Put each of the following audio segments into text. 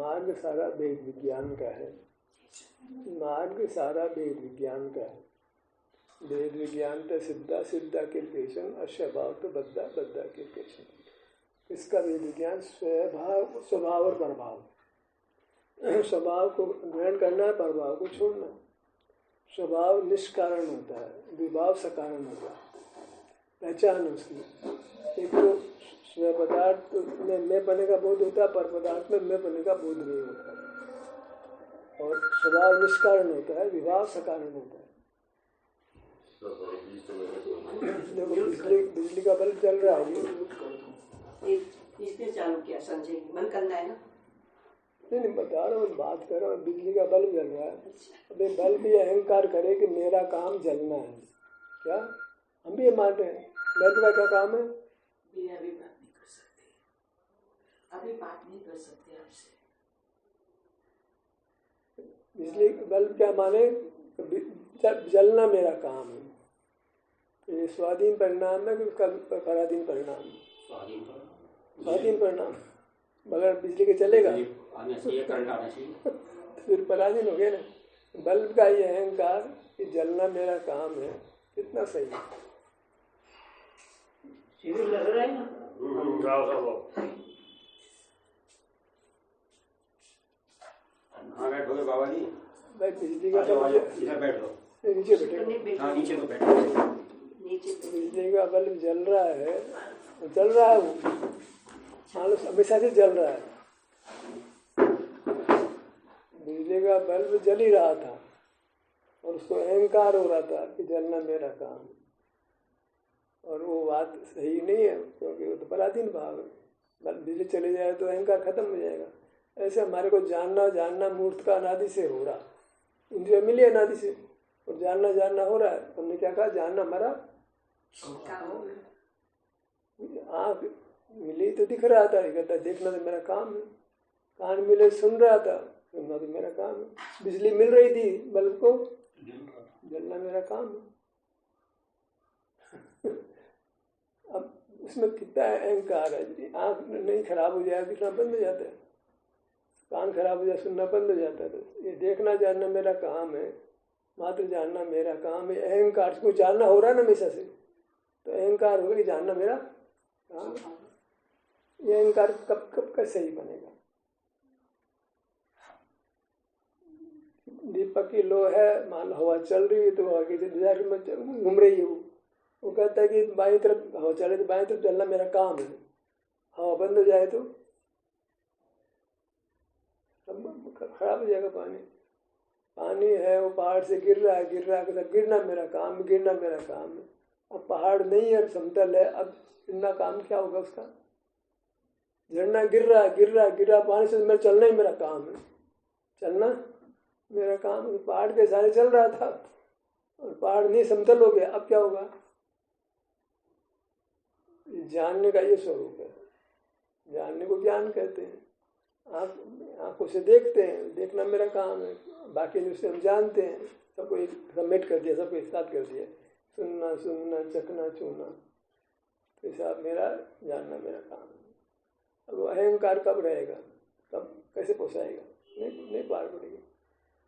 मार्ग सारा वेद विज्ञान का है। मार्ग सारा वेद विज्ञान का है। वेद विज्ञान तो सिद्धा, सिद्धा किल्केशन, अश्वभाव तो बद्धा, बद्धा किल्केशन। इसका वेद विज्ञान स्वभाव, स्वभाव और प्रभाव। स्वभाव को ग्रहण करना है, प्रभाव को छोड़ना। स्वभाव निष्कारण होता है, विभाव सकारण होता है। पहचान उसकी। एक तो स्व पदार्थ में मैं पने का बोध होता है, पर पदार्थ में मैं पने का बोध नहीं होता। और स्वभाव निष्कारण होता है, विभाव सकारण होता है। देखो बिजली का बल्ब चल रहा है, इसने चालू किया संजय, बंद करना है ना? नहीं बता रहा हूँ, बात कर रहा हूँ। बिजली का बल्ब जल रहा है, अबे बल्ब ये अहंकार करे कि मेरा काम जलना है। क्या हम भी ये मानते हैं? बल्ब का क्या काम है? अभी बात नहीं कर सकते, अभी बात नहीं कर सकते आपसे। बिजली बल्ब क्या माने? जलना मेरा काम है। ये स्वाधीन परिणाम है कि उसका पराधीन परिणाम? स्वाधीन परिणाम। बगैर बिजली के चलेगा? फिर पराधीन हो गया ना। बल्ब का ये अहंकार कि जलना मेरा काम है, कितना सही है। लग रहा है ना? बाबा जी भाई बिजली का इधर बैठ लो, नीचे बैठे। हाँ नीचे तो बैठो। बिजली का बल्ब जल रहा है, जल रहा है, वो मान लो हमेशा से जल रहा है। बिजली का बल्ब जल ही रहा था और उसको अहंकार हो रहा था कि जलना मेरा काम। और वो बात सही नहीं है, क्योंकि वो तो पराधीन भाव है। बिजली चली जाए तो अहंकार खत्म हो जाएगा। ऐसे हमारे को जानना मूर्त का अनादि से हो रहा, इंद्रिय मिली अनादि से, और जानना हो रहा है। हमने क्या कहा? जानना हमारा आँख मिली तो दिख रहा था, कहता देखना तो मेरा काम है। कान मिले सुन रहा था, सुनना तो मेरा काम है। बिजली मिल रही थी बल्ब को, जलना मेरा काम है। अब उसमें कितना अहंकार है। आँख नहीं खराब हो जाए, दिखना बंद हो जाता है। कान खराब हो जाए, सुनना बंद हो जाता है। तो ये देखना जानना मेरा काम है, मात्र जानना मेरा काम है। अहंकार को जानना हो रहा है ना हमेशा से, तो अहंकार होगा कि जानना मेरा काम है। ये अहंकार कब कब का सही बनेगा? दीपक की लो है, मान हवा चल रही है तो हवा की दिशा में घूम रही है। वो कहता है कि बाईं तरफ हवा चल रही है तो बाईं तरफ चलना मेरा काम है। हवा बंद हो जाए तो खराब हो जाएगा। पानी है, वो पहाड़ से गिर रहा है, गिरना मेरा काम है, गिरना मेरा काम है। अब पहाड़ नहीं है, समतल है, अब गिरना काम क्या होगा उसका? झरना गिर रहा पानी से, मेरा चलना ही मेरा काम है, चलना मेरा काम है। पहाड़ के सारे चल रहा था और पहाड़ नहीं, समतल हो गया, अब क्या होगा? जानने का ये स्वरूप है। जानने को ज्ञान कहते हैं। आँखों से देखते हैं, देखना मेरा काम है। बाकी जिससे हम जानते हैं, सबको एक सबमिट कर दिया, सबको एक साथ कर दिया। सुनना चखना छूना, तो हिसाब मेरा, जानना मेरा काम है। अब वो अहंकार कब रहेगा? कब कैसे पोसाएगा? नहीं पार पड़ेगी।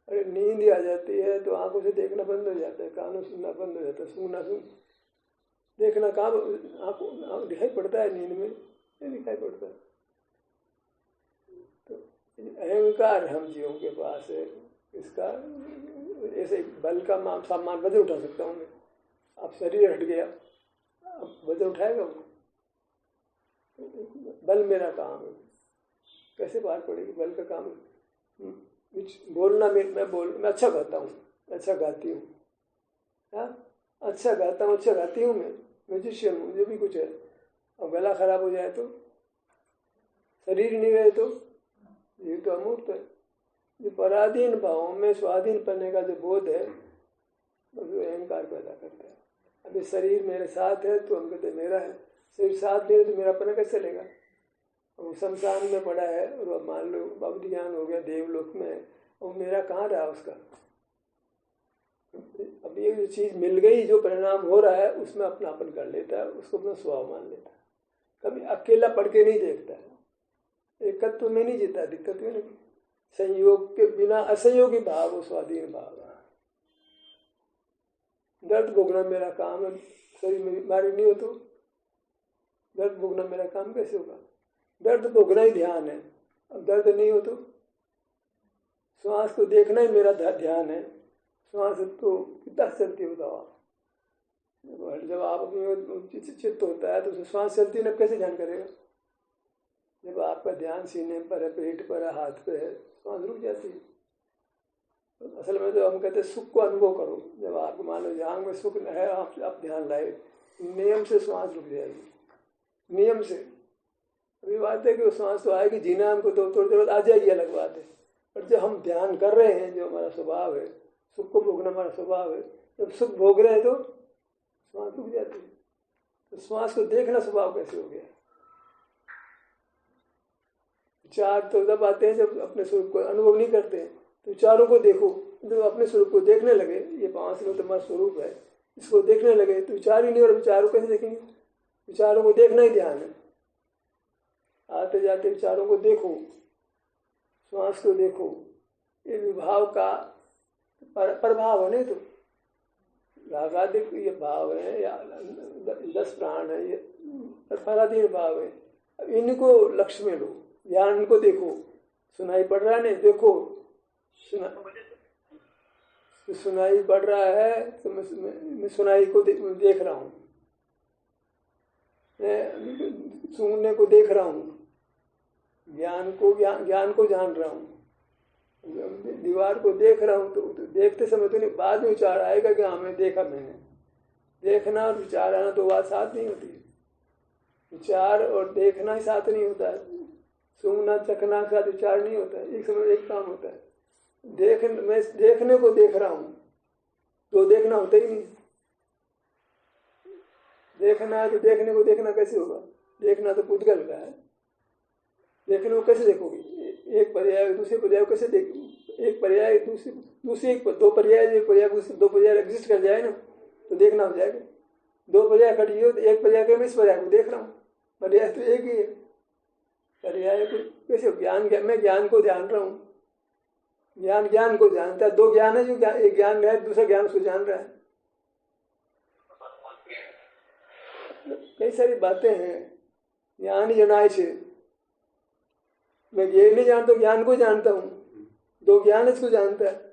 अरे नींद आ जाती है तो आँखों से देखना बंद हो जाता है, कानों से सुनना बंद हो जाता है। सुनना देखना काम, आँखों दिखाई पड़ता है नींद में? नहीं दिखाई पड़ता। अहंकार हम जीवों के पास है। इसका ऐसे बल का सामान वजन उठा सकता हूँ मैं। अब शरीर हट गया, अब वजन उठाएगा वो? बल मेरा काम है, कैसे पार पड़ेगी? बल का काम है। बोलना मैं अच्छा गाता हूँ, अच्छा गाती हूँ, अच्छा गाता हूँ, अच्छा गाती हूँ, मैं म्यूजिशियन हूँ, जो भी कुछ है। अब गला खराब हो जाए तो, शरीर नहीं रहे तो, ये तो अमूर्त है। जो पराधीन भावों में स्वाधीन बनने का जो बोध है, वो अहंकार पैदा करता है। अभी शरीर मेरे साथ है तो हम कहते मेरा है, शरीर साथ ले तो मेरा पना कैसे चलेगा? वो शमशान में पड़ा है और अब मान लो अब ज्ञान हो गया, देवलोक में, और मेरा कहाँ रहा उसका? अब ये जो चीज़ मिल गई, जो परिणाम हो रहा है, उसमें अपनापन कर लेता है, उसको अपना स्वभाव मान लेता है। कभी अकेला पढ़ के नहीं देखता है, एकत्व में नहीं जीता, दिक्कत है ना। संयोग के बिना असंयोगी भाव वो स्वाधीन भाव है। दर्द भोगना मेरा काम है, शरीर में बीमारी नहीं हो तो दर्द भोगना मेरा काम कैसे होगा? दर्द भोगना ही ध्यान है। अब दर्द नहीं हो तो श्वास को देखना ही मेरा ध्यान है। श्वास तो कितना चलती है बताओ। जब आप अपनी चित्त होता है तो श्वास चलती है, कैसे ध्यान करेगा? जब आपका ध्यान सीने पर है, पेट पर है, हाथ पे है, श्वास रुक जाती है। तो असल में जो हम कहते हैं सुख को अनुभव करो, जब आपको मान लो ध्यान में सुख है, आप ध्यान लाए, नियम से श्वास रुक जाएगी, नियम से। अभी बात है कि वो श्वास तो आएगी, जीना हमको तो थोड़ी देर बाद आ जाएगी, अलग बात है। पर जब हम ध्यान कर रहे हैं, जो हमारा स्वभाव है, सुख को भोगना हमारा स्वभाव है, जब सुख भोग रहे हैं तो श्वास रुक जाती है। तो श्वास को देखना स्वभाव कैसे हो गया? विचार तो जब आते हैं जब अपने स्वरूप को अनुभव नहीं करते हैं, तो विचारों को देखो। जब अपने स्वरूप को देखने लगे, ये 5 लोग तुम्हारा स्वरूप है, इसको देखने लगे तो विचार ही नहीं, और विचारों कैसे देखेंगे? विचारों को देखना ही ध्यान है। आते जाते विचारों को देखो, श्वास को देखो, ये विभाव का प्रभाव है। नहीं तो रागादिक ये भाव है या 10 प्राण है, ये पराधीन भाव है। अब इनको लक्ष्य में लो, ध्यान को देखो। सुनाई पड़ रहा है नहीं, देखो सुनाई पड़ रहा है तो मैं सुनाई को देख रहा हूँ, मैं सुनने को देख रहा हूँ, ज्ञान को जान रहा हूँ। दीवार को देख रहा हूँ तो देखते समय तो नहीं, बाद में विचार आएगा कि हाँ मैं देखा, मैंने देखना और विचार आना तो बात साथ नहीं होती। विचार और देखना ही साथ नहीं होता है, सुनना चखना का विचार नहीं होता है, एक समय एक काम होता है। मैं देखने को देख रहा हूँ तो देखना होता ही नहीं। देखना है तो देखने को देखना कैसे होगा? देखना तो पुद्गल का है, देखने को कैसे देखोगे? एक पर्याय दूसरे पर्याय कैसे देख, एक पर्याय दूसरे दो पर्याय, एक पर्याय दो पर्याय एग्जिस्ट कर जाए ना तो देखना हो जाएगा। 2 पर्याय खड़ी हो तो एक पर्याय के मैं इस पर्याय को देख रहा हूँ, पर्याय तो एक ही है। पर्याय को कैसे मैं ज्ञान को जान रहा हूँ, ज्ञान को जानता है। 2 ज्ञान है, जो एक ज्ञान है, दूसरा ज्ञान उसको जान रहा है। कई सारी बातें हैं। ज्ञान जनाए छे, मैं ये नहीं जानता, ज्ञान को जानता हूँ। 2 ज्ञान इसको जानता है।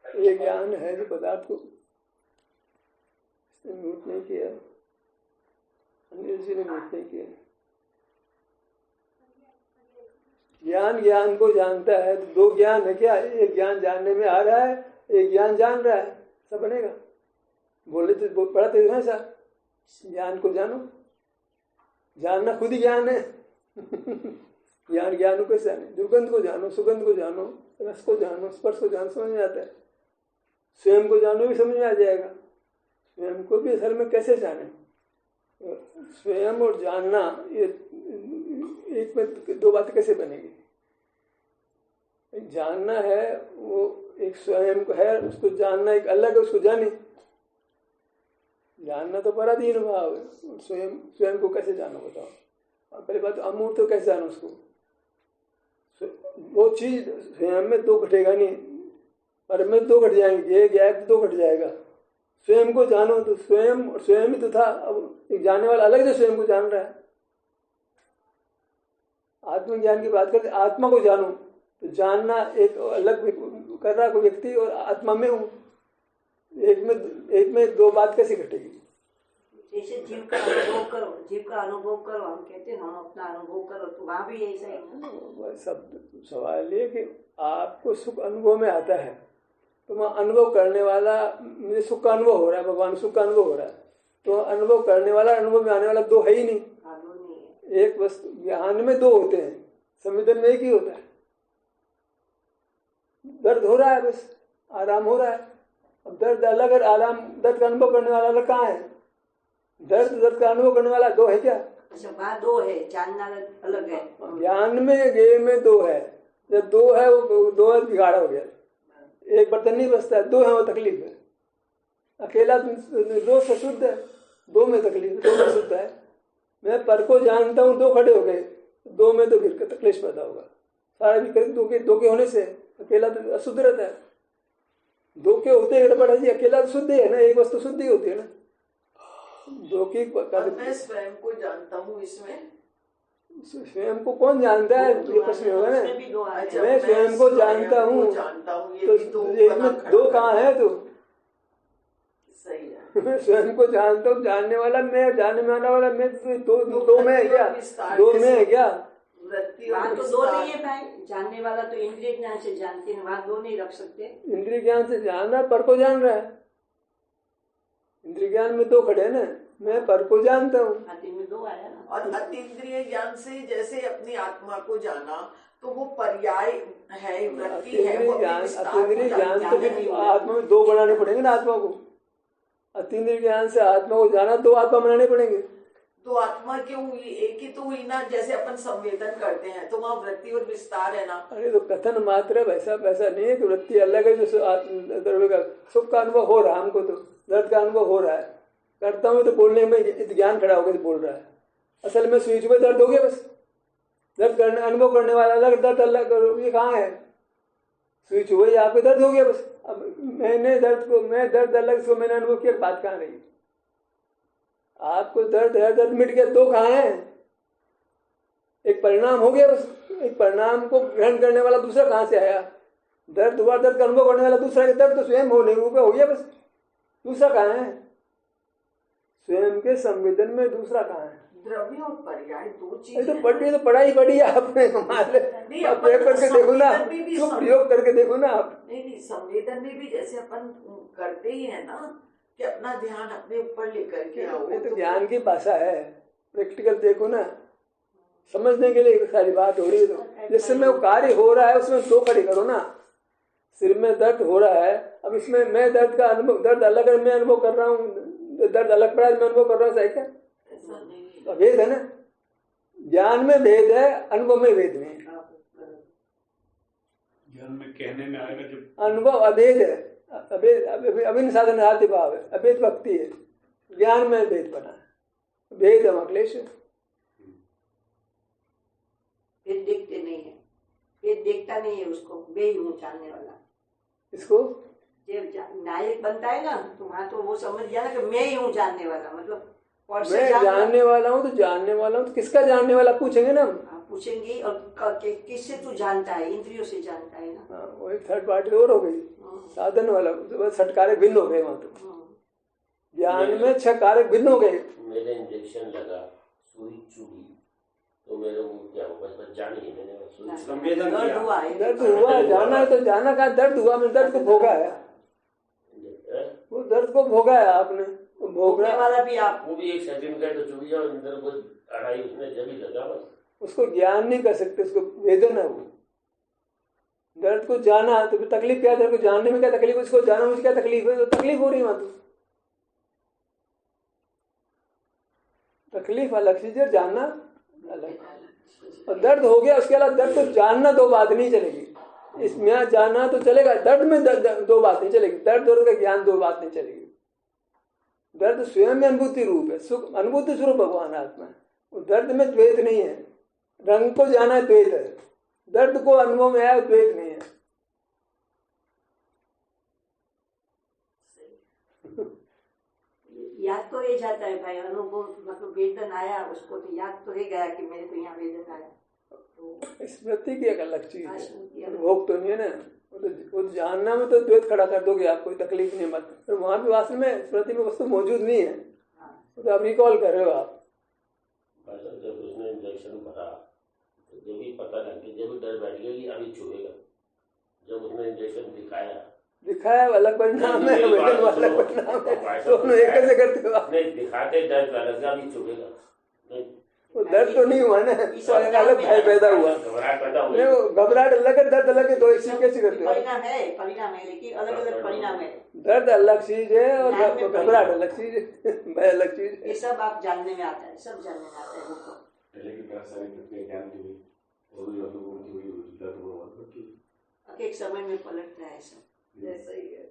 ये ज्ञान है जो पदार्थ को म्यूट नहीं किया, अनिल जी ने म्यूट नहीं किया। ज्ञान को जानता है तो 2 ज्ञान है क्या? एक ज्ञान जानने में आ रहा है, एक ज्ञान जान रहा है, सब बनेगा। बोले तो पढ़ा तो है सर, ज्ञान को जानो, जानना खुद ही ज्ञान है। ज्ञान को कैसे जाने? दुर्गंध को जानो, सुगंध को जानो, रस को जानो, स्पर्श को जानो, समझ में आता है। स्वयं को जानो भी समझ में आ जाएगा। स्वयं को भी असल में कैसे जाने? स्वयं और जानना, ये एक में 2 बातें कैसे बनेगी? जानना है वो एक स्वयं को है, उसको जानना एक अलग है, उसको जाने। जानना तो पराधीन भाव है। स्वयं को कैसे जानो बताओ? और पहली बात अमूर्त तो कैसे जानो उसको? वो चीज स्वयं में 2 घटेगा नहीं, पर में 2 घट जाएंगे, एक गया तो 2 घट जाएगा। स्वयं को जानो तो स्वयं ही तो था। अब एक जानने वाला अलग जो स्वयं को जान रहा है। आत्मज्ञान की बात करते, आत्मा को जानो तो जानना एक अलग कर रहा कोई व्यक्ति, और आत्मा में हूँ, एक में 2 बात कैसे घटेगी? जैसे जीव का अनुभव करो, हम कहते हैं हम अपना अनुभव करो, तो वहाँ भी ऐसा ही ना। सब सवाल ये कि आपको सुख अनुभव में आता है तो मैं अनुभव करने वाला, मुझे सुख का अनुभव हो रहा है, भगवान सुख का अनुभव हो रहा है, तो अनुभव करने वाला, अनुभव में आने वाला 2 है ही नहीं। एक वस्तु ज्ञान में 2 होते हैं, संवेदन में एक ही होता है। दर्द हो रहा है, बस आराम हो रहा है। अब दर्द अलग है, आराम, दर्द का अनुभव करने वाला अलग कहाँ है? दर्द का अनुभव करने वाला 2 है क्या? अच्छा, बात 2 है, जानना अलग है। ज्ञान में 2 है। जब 2 है वो 2 बिगाड़ा हो गया। एक बर्तन नहीं बचता है, 2 है वो तकलीफ है। अकेला 2 से शुद्ध है, 2 में तकलीफ, 2 में शुद्ध है। मैं पर को जानता हूँ, 2 खड़े हो गए, 2 में तो फिर तकलीफ पैदा होगा। सारा विकृत दो के होने से अकेला तो अशुद्ध रहता है। दो के होते गड़बड़ है जी, अकेला तो शुद्ध है ना, एक वस्तु शुद्ध ही होती है ना। दो की मैं स्वयं को जानता हूँ इसमें। स्वयं को कौन जानता है, ये प्रश्न होगा ना। मैं स्वयं को जानता हूँ तो इसमें दो कहाँ है? तो सही है। मैं स्वयं को जानता हूँ, जानने वाला मैं, जानने में आने वाला मैं, दो में है क्या? दो में है क्या? वहाँ तो दो नहीं है भाई, जानने वाला तो इंद्रिय ज्ञान से जानते हैं, वहाँ दो नहीं रख सकते। इंद्रिय ज्ञान से जानना पर को जान रहा है। इंद्रिय ज्ञान में दो खड़े ना, मैं पर को जानता हूँ। में दो आया ना। और अतीन्द्रिय ज्ञान से जैसे अपनी आत्मा को जाना तो वो पर्याय है, वृत्ति है। अतीन्द्रिय ज्ञान तो फिर आत्मा में दो बनाने पड़ेंगे ना आत्मा को। अतीन्द्रिय ज्ञान से आत्मा को जाना, दो आत्मा बनाने पड़ेंगे। तो आत्मा क्यों हुई? एक ही तो हुई ना। जैसे अपन संवेदन करते हैं तो वहाँ वृत्ति और विस्तार है ना। अरे तो कथन मात्र वैसा नहीं है कि वृत्ति अलग है। जो द्रव्य का सुख का अनुभव हो रहा है हमको, तो दर्द का अनुभव हो रहा है, करता हूँ तो बोलने में ज्ञान खड़ा होकर बोल रहा है। असल में स्विच में दर्द हो गया बस। दर्द करने अनुभव करने वाला अलग, दर्द अलग, ये कहाँ है? स्विच हुई आपको दर्द हो गया बस। अब मैं दर्द अलग से मैंने अनुभव किया, बात कहाँ रही? आपको दर्द है, दर्द मिट गया, दो कहाँ है? एक परिणाम हो गया बस। एक परिणाम को ग्रहण करने वाला दूसरा कहाँ से आया? दर्द हुआ, दर्द का अनुभव करने वाला दूसरा, दर्द तो स्वयं होने हो गया बस। दूसरा कहाँ है? स्वयं के संवेदन में दूसरा कहाँ है? द्रव्य और पर्याय दो चीजें। तो पढ़ाई पढ़ी आपने, प्रयोग करके देखो ना, क्यों प्रयोग करके देखो ना आप। नहीं, संवेदन में भी जैसे अपन करते ही है ना कि अपना ध्यान अपने ऊपर लेकर के आओ। तो ज्ञान की भाषा है, प्रैक्टिकल देखो ना, समझने के लिए सारी बात हो रही है। तो जिस समय वो कार्य हो रहा है उसमें दो खड़ी करो ना। सिर में दर्द हो रहा है, अब इसमें मैं दर्द का अनुभव, दर्द अलग है, मैं अनुभव कर रहा हूँ, दर्द अलग पड़ा है, मैं अनुभव कर रहा हूँ, सही क्या? भेद है ना। ज्ञान में भेद है, अनुभव में भेद नहीं। ज्ञान में कहने में आएगा जब अनुभव अभेद है, अभिन्न साधन आदि भाव है, अभेद भक्ति है। ज्ञान में भेद बना है, भेद है अखिलेश। भेद देखते नहीं है, भेद देखता नहीं है उसको, मैं ही हूँ जानने वाला। इसको जब नायक बनता है ना तो वहाँ तो वो समझ गया ना कि मैं ही हूँ जानने वाला। मतलब मैं जानने वाला हूँ, तो जानने वाला हूँ तो किसका जानने वाला पूछेंगे ना हम। पूछेंगे, और किससे तू जानता है? इंद्रियों से जानता है ना। वो एक थर्ड पार्टी और हो गई, साधन वाला। तो छठ कारक भिन्न हो गए वहाँ तो। ज्ञान में छह कारक भिन्न हो गए। मेरे इंजेक्शन लगा, सुई चुभी, तो मेरे को क्या हुआ? बस जानी है मैंने संवेदन किया। दर्द हुआ, जाना है तो जाना का दर्द हुआ, मैं दर्द को भोगा है। वो दर्द को भोगा है आपने, तो भोगने वाला भी आप। वो भी एक सेकंड का तो चुभी जाओ, अंदर को अड़ाई उसने जब ही लगा बस। उसको ज्ञान नहीं कर सकते, उसको वेदना है। वो दर्द को जाना तो फिर तकलीफ क्या है? दर्द को जानने में क्या तकलीफ है? उसको जाना मुझे क्या तकलीफ है? तो तकलीफ हो रही है वहां तो। तकलीफ अलग चीज है, जानना अलग। और दर्द हो गया, उसके अलावा दर्द को जानना दो बात नहीं चलेगी। इसमें जानना तो चलेगा, दर्द में दो बात नहीं चलेगी। दर्द का ज्ञान दो बात नहीं चलेगी। दर्द स्वयं में अनुभूति रूप है, सुख अनुभूति स्वरूप भगवान आत्मा है। वो दर्द में द्वैत नहीं है। रंग को जाना द्वैत है, दर्द को अनुभव में आया द्वैत नहीं है। याद तो रह जाता है भाई, अनुभव मतलब वेदन आया उसको तो याद तो रह गया कि मेरे को यहाँ वेदन आया। तो स्मृति की एक अलग चीज है, अनुभव तो नहीं है ना। वो जानना में तो द्वैत खड़ा कर दोगे आप, कोई तकलीफ नहीं मत। पर वहां पे वास्तव में स्मृति में वस्तु मौजूद नहीं है, तो आप रिकॉल कर रहे हो आप। जब उसने इंजेक्शन भरा तो जो भी पता लग गया, जब डर बैठ गया कि अभी छुएगा। जब उसने इंजेक्शन दिखाया अलग परिणाम है, अलग परिणाम है, दोनों एक कैसे करते हो आप? नहीं दिखाते डर का लगा अभी छुएगा नहीं, वो दर्द तो नहीं हुआ ना, अलग भय पैदा हुआ, घबराहट पैदा हुई। घबराहट अलग है, दर्द अलग है, दो एक चीज कैसे करते हो? परिणाम है लेकिन अलग अलग परिणाम है। दर्द अलग चीज है और घबराहट अलग चीज है, भय अलग चीज है। ये सब आप जानने में आता है, सब जानने में आता है वो। एक समय में पलटता है सब, जैसा ही है।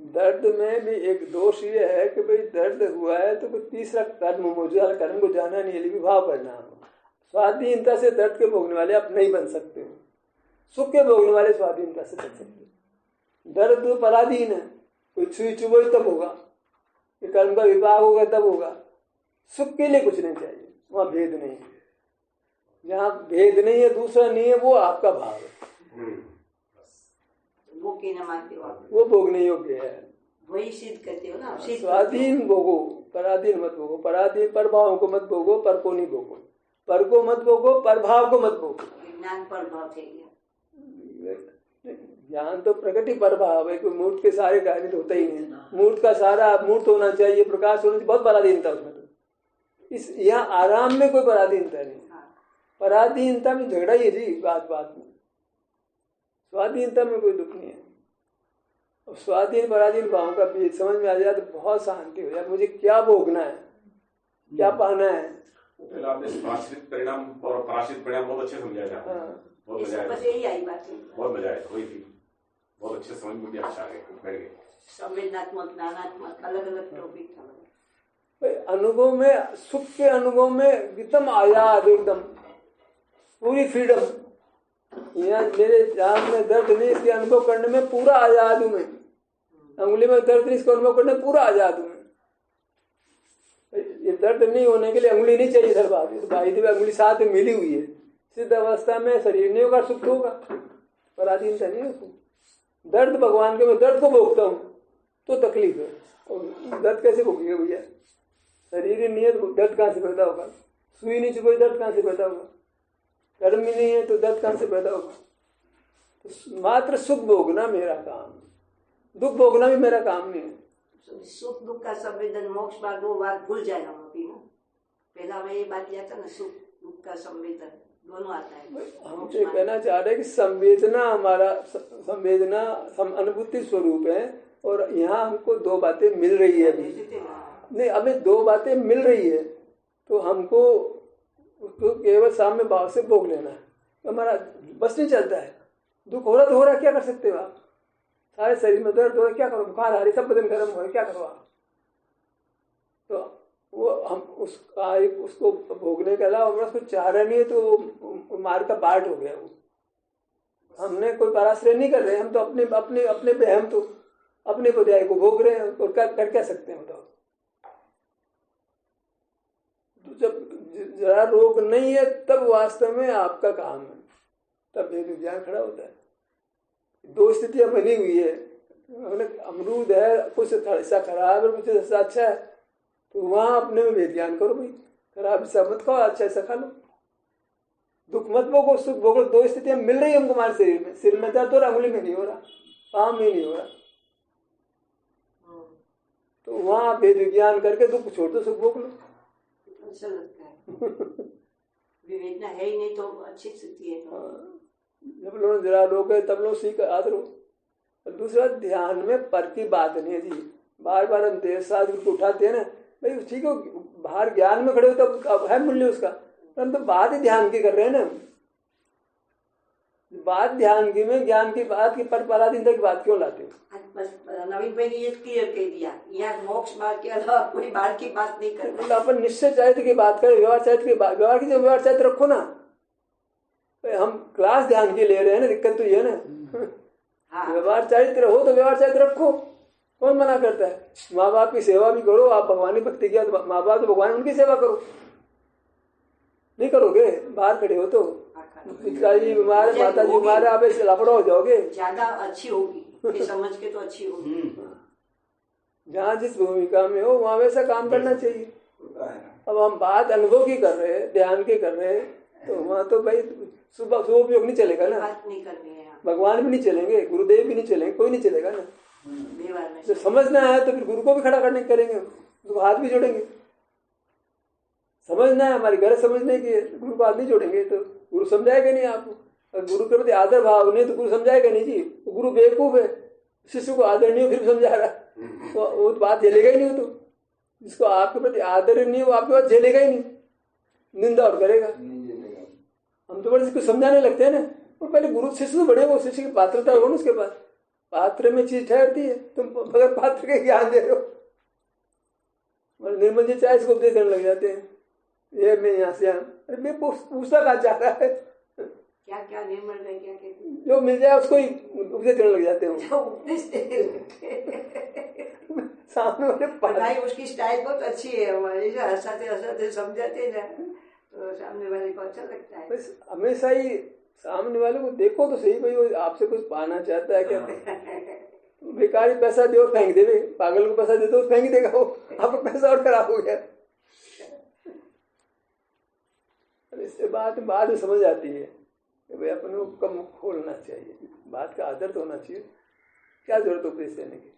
दर्द में भी एक दोष ये है कि भाई दर्द हुआ है तो कोई तीसरा कर्म मौजूद, कर्म को जाना नहीं है, विवाह परिणाम। स्वाधीनता से दर्द के भोगने वाले आप नहीं बन सकते हो। सुख के भोगने वाले स्वाधीनता से बन सकते हो। दर्द तो पराधीन है, कोई सुई चुभो तब होगा, ये कर्म का विभाग होगा तब होगा। सुख के लिए कुछ नहीं चाहिए, वहां भेद नहीं है। जहाँ भेद नहीं है, दूसरा नहीं है, वो आपका भाव है, वो के न मानते हो आप, वो भोगने योग्य है। वही सिद्ध करते हो ना आप, सिद्ध स्वाधीन भोगो, पराधीन मत भोगो। पराधीन पर भाव को मत भोगो, पर को नहीं भोगो। पर को मत भोगो, पर भाव को मत भोगो। विज्ञान पर भाव थे गया। ज्ञान तो प्रकृति पर भाव है, कोई मूर्त के सारे कार्य तो होता ही नहीं। मूर्त का सारा मूर्त होना चाहिए, प्रकाश होना चाहिए, बहुत पराधीनता उसमें तो। इस यहाँ आराम में कोई पराधीनता नहीं। पराधीनता में झगड़ा ही है जी, बात बात में। स्वाधीनता में कोई दुख नहीं है। और स्वाधीन पराधीन भाव का बीच समझ में आ जाए तो बहुत शांति हो जाए। मुझे क्या भोगना है, क्या पाना है। पहले आपने आश्रित परिणाम और पराश्रित परिणाम बहुत अच्छे समझाया था। बहुत मजा आया, यही आई बात है। बहुत मजा आया, वही थी, बहुत अच्छे समझ में भी अच्छा आ गया, बैठ गए। संवेदनात्मक, ज्ञानात्मक, अलग अलग टॉपिक था। अनुभव में, सुख के अनुभव में एकदम आजाद, एकदम पूरी फ्रीडम। यहाँ मेरे जान में दर्द नहीं, इसके अनुभव करने में पूरा आजाद हूं मैं। अंगुली में दर्द नहीं, इसको अनुभव करने में पूरा आजाद हूं मैं। ये दर्द नहीं होने के लिए अंगुली नहीं चाहिए सर बात। तो भाई देव अंगुली साथ में मिली हुई है। सिद्ध अवस्था में शरीर नहीं होगा, सुख होगा, पराधीनता नहीं है। दर्द भगवान के, मैं दर्द को भोगता हूँ तो तकलीफ है। और दर्द कैसे भोगेगा भैया? शरीर ही नहीं है तो दर्द कहाँ से पैदा होगा? सुई नहीं चुभे दर्द कहाँ से पैदा होगा? कर्म ही नहीं है तो दर्द कहाँ से पैदा होगा? तो मात्र सुख भोगना मेरा काम, दुख भोगना भी मेरा काम नहीं है। सुख दुख का संवेदन, मोक्ष बात, वो बात भूल जाएगा अभी ना। पहला मैं ये बात लिया था ना, सुख दुख का संवेदन दोनों आता है। हम तो कहना चाह रहे हैं कि संवेदना हमारा, संवेदना अनुभूति स्वरूप है। और यहाँ हमको दो बातें मिल रही है अभी नहीं, हमें दो बातें मिल रही है तो हमको उसको केवल सामने भाव से भोग लेना है। हमारा बस नहीं चलता है। दुख हो रहा तो हो रहा, क्या कर सकते हो आप? सारे शरीर में दर्द हो रहा, क्या करो? बुखार आ रही, सब बदन गर्म हो रहा, क्या करो आप? तो वो हम उसको भोगने के अलावा हमारा कुछ चाह रहा नहीं है तो मार का पार्ट हो गया वो। हमने कोई पराश्रय नहीं कर रहे, हम तो अपने अपने अपने पे, हम तो अपने पर्याय को भोग रहे हैं। और कर क्या सकते हैं बताओ? तो जब जरा रोग नहीं है तब वास्तव में आपका काम है, तब भेद ज्ञान खड़ा होता है। दो स्थितियां बनी हुई है, अमरूद है, कुछ ऐसा खराब है, कुछ ऐसा अच्छा है, तो वहां अपने में भेद ज्ञान करो भाई। खराब ऐसा मत खाओ, अच्छा ऐसा खा लो। दुख मत भोगो, सुख भोगो। दो स्थितियां मिल रही है हमको हमारे शरीर में। सिर में दर्द हो रहा, अंगुली में नहीं हो रहा, पाँव में नहीं हो रहा, तो वहां भेद विज्ञान करके दुख छोड़ दो, सुख भोग लो। अच्छा लगता है। विवेचना है ही नहीं तो अच्छी स्थिति है। जब लोग जरा लोग है तब लोग सीख आदर हो। दूसरा, ध्यान में पर की बात नहीं है जी। बार बार हम देर साथ उठाते हैं ना भाई, ठीक है बाहर ज्ञान में खड़े हो तब है मूल्य उसका, परंतु बात ही ध्यान की कर रहे हैं ना। बात ध्यान की में ज्ञान की बात की पर पराधीनता की बात क्यों लाते हो? नवीन भाई ने ये क्लियर कर दिया, यहाँ मोक्ष मार्ग के अलावा कोई बाहर की बात नहीं कर रहे। अपन निश्चय चरित्र की बात करें, व्यवहार चरित्र की बात, व्यवहार की जो व्यवहार चरित्र रखो ना। हम क्लास ध्यान की ले रहे हैं ना, दिक्कत तो ये है ना। व्यवहार चरित्र हो तो व्यवहार चरित्र रखो, कौन मना करता है? माँ बाप की सेवा भी करो, आप भगवानी भक्ति किया तो माँ बाप तो भगवान उनकी सेवा करो, नहीं करोगे? बाहर खड़े हो तो पिताजी बीमार है, माता जी बीमार है, आप ऐसे लापरवाह हो जाओगे। ज्यादा अच्छी होगी, ये समझ के तो अच्छी होगी। जहाँ जिस भूमिका में हो वहां वैसा काम करना चाहिए। अब हम बात अनुभव की कर रहे हैं, ध्यान की कर रहे हैं, तो वहाँ तो भाई सुबह उपयोग नहीं चलेगा ना। बात नहीं करनी है, भगवान भी नहीं चलेंगे, गुरुदेव भी नहीं चलेंगे, कोई नहीं चलेगा ना। तो समझना है तो फिर गुरु को भी खड़ा करने करेंगे, तो हाथ भी जोड़ेंगे। समझना है, हमारी गरज समझने की, गुरु को हाथ नहीं जोड़ेंगे तो गुरु समझाएगा नहीं आपको। अगर गुरु के प्रति आदर भाव नहीं तो गुरु समझाएगा नहीं जी। तो गुरु बेवकूफ है, शिष्य को आदर नहीं हो फिर समझा रहा, वो तो बात झेलेगा ही नहीं। तो जिसको आपके प्रति आदर नहीं हो आपकी बात झेलेगा ही नहीं, निंदा और करेगा। हम तो बड़े इसको समझाने लगते हैं ना। और पहले गुरु शिष्य तो बड़े, वो शिष्य की पात्रता हो ना, उसके पास पात्र में चीज ठहरती है। तुम बगैर पात्र के ज्ञान दे रहे हो। निर्मल जी चाहे इसको उपदेश देने लग जाते हैं, ये मैं यहाँ से अरे मैं पूछना कहाँ चाह रहा है, क्या क्या नहीं मिल रहा है, क्या कहते हैं? जो मिल जाए उसको ही उपदेश करने लग जाते हो। जो उपदेश देने लगते हैं। सामने वाले पर भाई उसकी स्टाइल बहुत अच्छी है हमारी, जो हंसाते हंसाते समझाते ना तो सामने वाले को अच्छा लगता है। बस हमेशा ही सामने वाले को देखो तो सही, भाई वो आपसे कुछ पाना चाहता है क्या। बेकारी पैसा दे और फेंक देवे, पागल को पैसा दे तो फेंक देगा वो, आपका पैसा और खराब हो गया। इससे बाद में समझ आती है कि भाई अपने को कम खोलना चाहिए, बात का आदर तो होना चाहिए। क्या जरूरत है उपदेश देने की।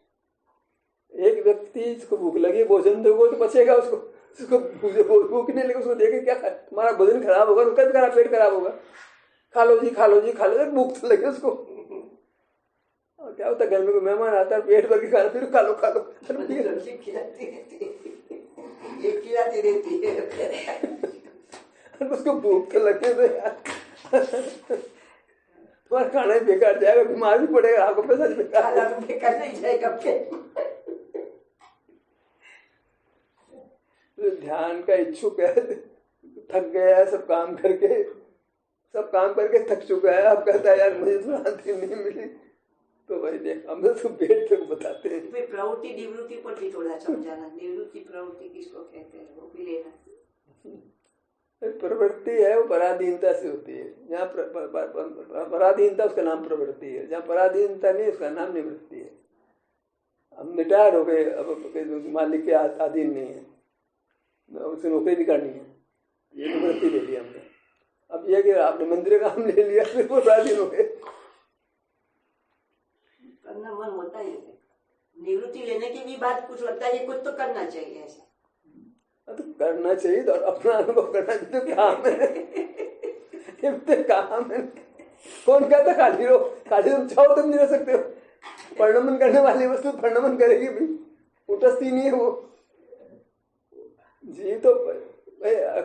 एक व्यक्ति जिसको भूख लगी भोजन दोगे तो बचेगा, उसको भूख नहीं लगी उसको देखे क्या तुम्हारा भोजन खराब होगा, उसका भी खराब, पेट खराब होगा। खा लो जी खा लो जी खा लो, भूख तो लगे उसको। और क्या होता है घर में कोई मेहमान आता है पेट भर के खाना, फिर खा लो खिलाती रहती है। उसको भूख तो लगे तो यार तुम्हारा खाना ही बेकार जाएगा, बीमार भी पड़ेगा, आपको पैसा बेकार नहीं जाएगा। ध्यान का इच्छुक है, थक गया है सब काम करके थक चुका है, अब कहता है यार मुझे शांति नहीं मिली, तो भाई देख हम तो बैठ तक बताते हैं। फिर प्रवृत्ति निवृत्ति पर भी थोड़ा समझाना, निवृत्ति प्रवृत्ति किसको कहते हैं वो भी लेना। प्रवृत्ति है वो पराधीनता से होती है, जहाँ पराधीनता उसका नाम प्रवृत्ति है, जहाँ पराधीनता नहीं उसका नाम निवृत्ति है। हम रिटायर हो गए, अब मालिक के अधीन नहीं है, उसे नौकरी भी करनी है, ये निवृत्ति ले लिया हमने। अब यह कि आपने मंदिर का काम ले लिया फिर वो पराधीन हो गए। करना मन होता ही है, निवृत्ति लेने की भी बात कुछ लगता है, कुछ तो करना चाहिए ऐसा। तो करना चाहिए तो अपना अनुभव करना चाहिए, तो काम है काम है। कौन कहता खाली रहो, खाली तुम चाहो तुम नहीं रह सकते हो। परिणमन करने वाली वस्तु परिणमन करेगी भी, कुटस्थी नहीं है वो जी, तो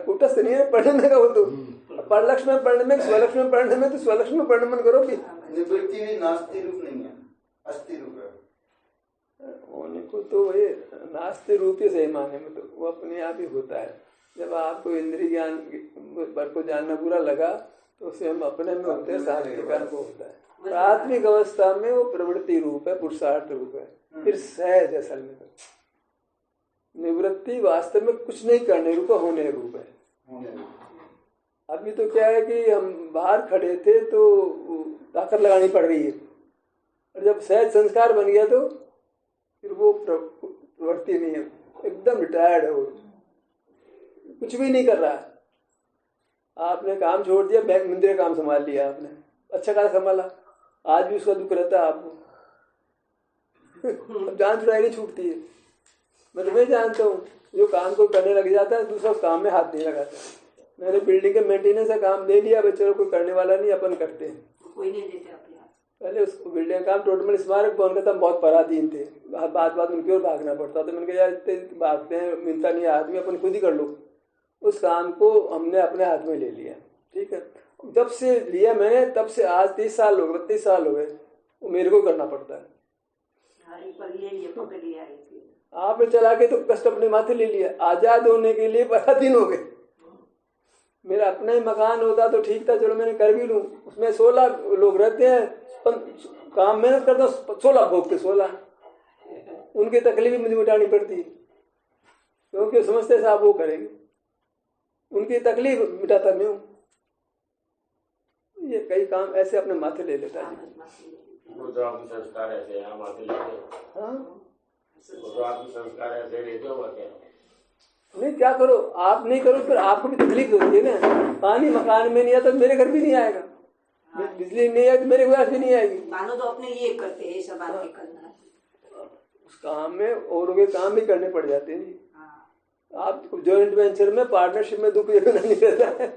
कुटस्थ नहीं है पढ़ने का वो तो परलक्ष्य में पढ़ने में, स्वलक्ष्य में पढ़ने में, तो स्वलक्ष्य में परिणमन करो भी। निवृत्ति भी नास्ति रूप नहीं है, अस्थि रूप है होने को, तो वही नास्ति रूप ही सही माने में, तो वो अपने आप ही होता है। जब आपको इंद्रिय ज्ञान को जानना बुरा लगा तो उसे हम अपने में होते हैं, सात्विक को होता है। प्राथमिक अवस्था में वो प्रवृत्ति रूप है, पुरुषार्थ रूप है, फिर सहज असल में तो निवृत्ति वास्तव में कुछ नहीं करने रूप, होने रूप है। अभी तो क्या है कि हम बाहर खड़े थे तो ताकत लगानी पड़ रही है, और जब सहज संस्कार बन गया तो फिर वो प्रवृत्ति नहीं है, एकदम रिटायर्ड है, वो कुछ भी नहीं कर रहा है। आपने काम छोड़ दिया, बैंक मंदिर काम संभाल लिया आपने, अच्छा खासा संभाला, आज भी उसका दुख रहता है आपको। अब जान छुड़ाई नहीं छूटती है। मैं तुम्हें जानता हूँ, जो काम को करने लग जाता है दूसरा उस काम में हाथ नहीं लगाता। मैंने बिल्डिंग के मेंटेनेंस का काम दे लिया, बच्चों को करने वाला नहीं, अपन करते हैं, कोई नहीं देते अपने हाथ। पहले उसको बिल्डिंग का काम टोटल स्मारक भवन का, बहुत पराधीन थे, बात उनकी ओर भागना पड़ता। तो मैंने कहा यार इतने भागते हैं, मिलता नहीं आदमी, अपन खुद ही कर लो। उस काम को हमने अपने हाथ में ले लिया, ठीक है। जब से लिया मैंने तब से आज 30 साल हो गए, 32 साल हो गए, वो मेरे को करना पड़ता है। आपने चला के तो कष्ट अपने माथे ले लिया, आजाद होने के लिए पराधीन हो गए। मेरा अपना ही मकान होता तो ठीक था, चलो मैंने कर भी लूं, उसमें 16 लोग रहते हैं, काम मेहनत करता हूँ, 16 भोगते 16, उनकी तकलीफ मुझे मिटानी पड़ती है, क्योंकि समझते साहब वो करेंगे, उनकी तकलीफ मिटाता मैं हूँ। ये कई काम ऐसे अपने माथे ले लेता है। वो जो आपके संस्कार ऐसे हैं, माथे लेते हो। हाँ, वो जो आपके संस्कार ऐसे लेते हो, क्या नहीं, क्या करो, आप नहीं करो फिर आपको भी तकलीफ होती है ना। पानी मकान में नहीं आता तो मेरे घर भी नहीं आएगा, बिजली नहीं आएगी मेरे घर भी नहीं आएगी। मानो तो अपने लिए करते हैं, सब आपके करना है। उस काम में औरों के काम भी करने पड़ जाते हैं जी। आप जॉइंट वेंचर में, पार्टनरशिप में दुख नहीं रहता है।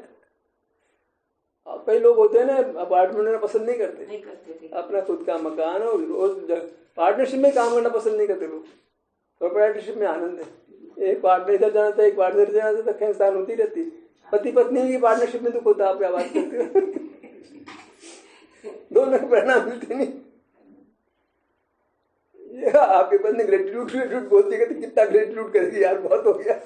अब कई लोग होते हैं ना, अपार्टमेंट में पसंद नहीं करते, अपना खुद का मकान और रोज पार्टनरशिप में काम करना पसंद नहीं करते लोग। प्रोप्राइटरशिप में आनंद है, एक पार्टनर इधर जाना था, एक पार्टनर इधर जाना था, खेलसान होती रहती। पति पत्नी की पार्टनरशिप में दुख होता है, आप क्या बात करते हो। दोनों को परिणाम मिलते नहीं। ये आपके पत्नी ग्रेटिट्यूड बोलती है, कितना ग्रेटिट्यूड करेगी यार, बहुत हो गया।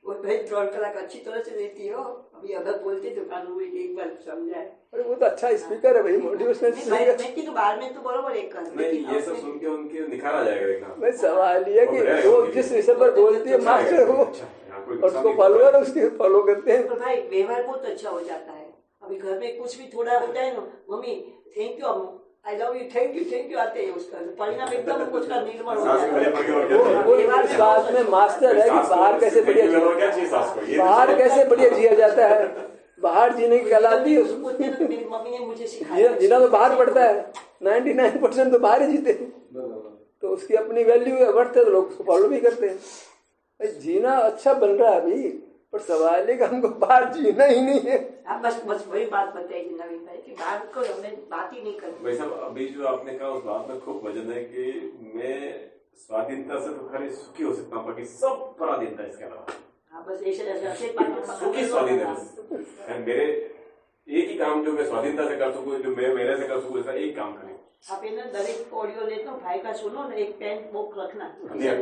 वो भाई 3 कलाक अच्छी तरह से देती हो। अभी अगर बोलते तो कानून एक बार समझाए। अरे वो तो अच्छा स्पीकर है भाई, मोटिवेशनल स्पीकर। मैं की तो बाहर में तो बरोबर एक कर, नहीं ये सब सुन के उनके निखार आ जाएगा देखना। भाई सवाल ये कि वो जिस विषय पर बोलती है मास्टर वो, और उसको फॉलोअर उसके फॉलो करते हैं। तो भाई व्यवहार बहुत अच्छा हो जाता है। अभी घर में कुछ भी थोड़ा होता है ना, mummy thank you, I love you, thank you आते हैं, उसका परिणाम एकदम उसका निर्मल हो जाता है। वो इस बात में मास्टर है कि बाहर कैसे बढ़िया जिया जाता है, बाहर जीने की कला आती है उसको। मेरी मम्मी ने मुझे सिखाया, जीना तो बाहर पड़ता है, 99% तो बाहर ही जीते हैं, तो उसकी अपनी वैल्यू है, वर्थ है, तो लोग उसको फॉलो भी करते हैं। भाई जीना अच्छा बन रहा है अभी, पर सवाल है कि हमको बाहर जीना ही नहीं है। आप बस वही बात बताइए नवीन भाई कि बाहर को हमें बात ही नहीं करनी। भाई साहब अभी जो आपने कहा उस बात में खूब वजन है कि मैं स्वाधीनता से तो खाली सुखी हो सकता हूँ, बाकी सब पराधीनता इसके अलावा। हाँ बस ऐसे सुखी स्वाधीनता है मेरे, एक ही काम जो मैं स्वाधीनता से कर सकूँ, जो मैं मेरे से कर सकूँ, ऐसा एक काम करें। आप दरेक ऑडियो लेते हो, भाई का सुनो ना, एक पेन बुक रखना। ये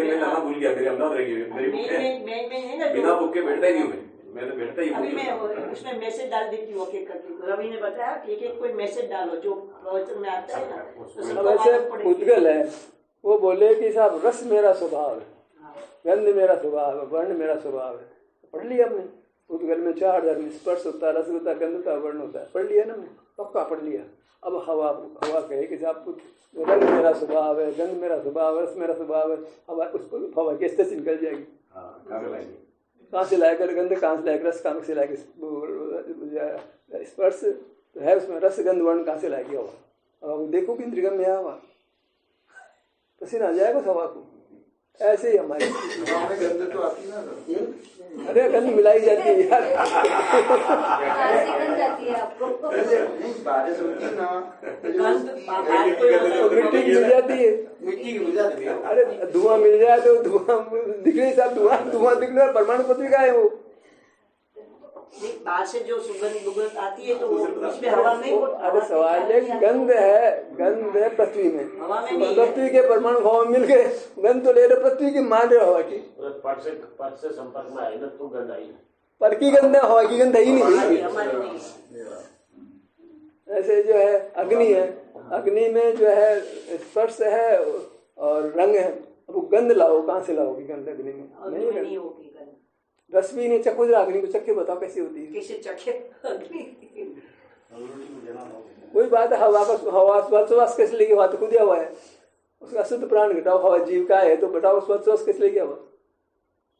मैं लाना भूल गया, मेरी अमदाद रह गई, मेरी बुक है, बिना बुक के बैठता ही नहीं हूँ मैं तो बैठता ही। अभी मैं उसमें मैसेज डाल देती हूँ एक करके। रवि ने बताया कि एक कोई मैसेज डालो जो प्रवचन में आता है ना। वैसे पुद्गल है, वो बोले कि साहब रस मेरा स्वभाव है, गंध मेरा स्वभाव है, वर्ण मेरा स्वभाव है। पढ़ लिया हमने, पुद्गल में 4 धर्म, स्पर्श होता है, रस होता है, गंध होता है, वर्ण होता है, पढ़ लिया ना हमने, पक्का पढ़ लिया। अब हवा कहे कि साहब रंग मेरा स्वभाव है, गंध मेरा स्वभाव है, रस मेरा स्वभाव है, हवा उसको हवा कैसे से निकल जाएगी? कहाँ से लाएगा गंध, कहाँ से लाएगा रस, कहाँ से लाएगा स्पर्श तो है उसमें, रस गंध वर्ण कहाँ से लाएगी हवा? अब देखो कि इंद्रियगम में हवा पसीना आ जाएगा हवा को। ऐसे ही हमारे गंध तो आती ना, अरे गंध मिलाई जाती है यार। नहीं बारिश होती है ना, मिट्टी की मिल जाती है, मिट्टी की मिल जाती है। अरे धुआं मिल जाए तो धुआं दिखने साहब, धुआं दिखने और परमाणु पत्रिका है वो। बाहर से जो सुगंध आती है तो उसमें हवा नहीं। अरे सवाल है गंध है, गंध है पृथ्वी में, पृथ्वी के परमाणु हवा में मिल गए, गंध तो ले रहे पृथ्वी की, मान रहे हवा की। पर से संपर्क में आई ना तो गंध आई, पर की गंध है, हवा की गंध है ही नहीं। ऐसे जो है अग्नि है, अग्नि में जो है स्पर्श है और रंग है, वो गंध लाओ, कहाँ से लाओगी गंध अग्नि में? नहीं होगी। रस भी नहीं, चखो जरा अग्नि को, चख के बताओ कैसी होती है। कैसे चखे अग्नि? वही बात है, हवा का हवा श्वास कैसे लेगी? हवा तो खुद ही हवा है, उसका शुद्ध प्राण घटाओ, हवा जीव का है तो बताओ श्वास कैसे लेगी? हवा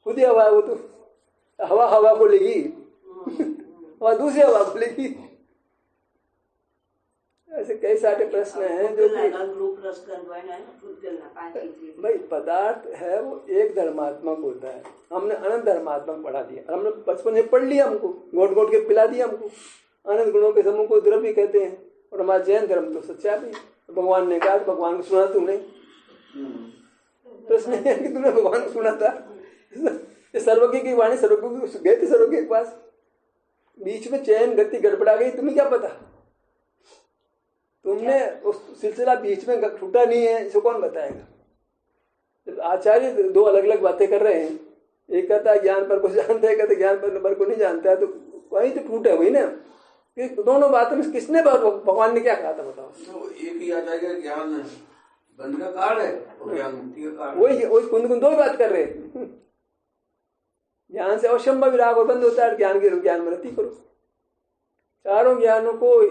खुद ही हवा है, वो तो हवा को लेगी, हवा दूसरी हवा को लेगी। ऐसे कई सारे प्रश्न हैं जो भाई पदार्थ है वो एक धर्मात्मक होता है, हमने अनंत धर्मात्मक पढ़ा दिया, हमने बचपन से पढ़ लिया, हमको घोट घोट के पिला दिया हमको। अनंत गुणों के समूह को द्रव्य कहते हैं, और हमारा जैन धर्म तो सच्चा भी। भगवान ने कहा, भगवान को सुना तुमने? प्रश्न है कि तुमने भगवान को सुना था? सर्वज्ञ की वाणी, सर्वज्ञ गए थे सर्वज्ञ के पास, बीच में चैन गति गड़बड़ा गई, तुम्हें क्या पता? तुमने उस सिलसिला बीच में छूटा नहीं है, इसको कौन बताएगा? आचार्य 2 अलग अलग बातें कर रहे हैं, एक कहता है ज्ञान पर को जानता है, कहता है ज्ञान पर को नहीं जानता है, तो वही तो टूटे हुई ना कि दोनों बातों में किसने भगवान ने क्या कहा था बताओ? तो एक ही आ जाएगा, ज्ञान बंध का कारण है और ज्ञान मुक्ति का कारण। वही कुंद 2 ही बात कर रहे हैं। ज्ञान से अवश्यंभव विराग और बंद होता है, ज्ञान के ज्ञान में रति करो। चारों ज्ञानों को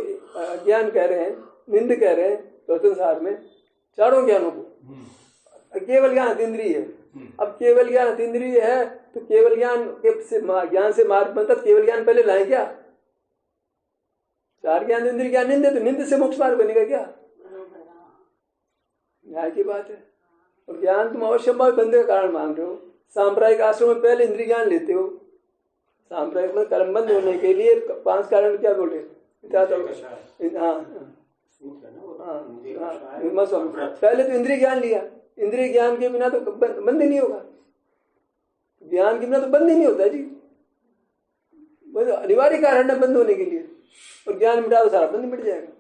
ज्ञान कह रहे हैं, निंद कह रहे हैं तो संसार में चारों ज्ञानों को। केवल ज्ञान अतीन्द्रिय है। अब केवल ज्ञान अतीन्द्रिय है तो केवल ज्ञान से मार्ग बनता, केवल ज्ञान पहले लाए क्या? 4 ज्ञान इंद्रिय ज्ञान निंदे, तो निंद से मोक्ष मार्ग बनेगा क्या? न्याय की बात है। और ज्ञान तुम अवश्यंभावी बंधे का कारण मान रहे हो। सांप्रदायिक आश्रम में पहले इंद्रिय ज्ञान लेते हो, सांप्रदायिक में कर्म बंद होने के लिए 5 कारण क्या बोले? पहले तो इंद्रिय ज्ञान लिया, इंद्रिय ज्ञान के बिना तो बंद ही नहीं होगा, ज्ञान के बिना तो बंद ही नहीं होता जी। अनिवार्य कारण है बंद होने के लिए, और ज्ञान मिटा तो सारा बंद मिट जाएगा।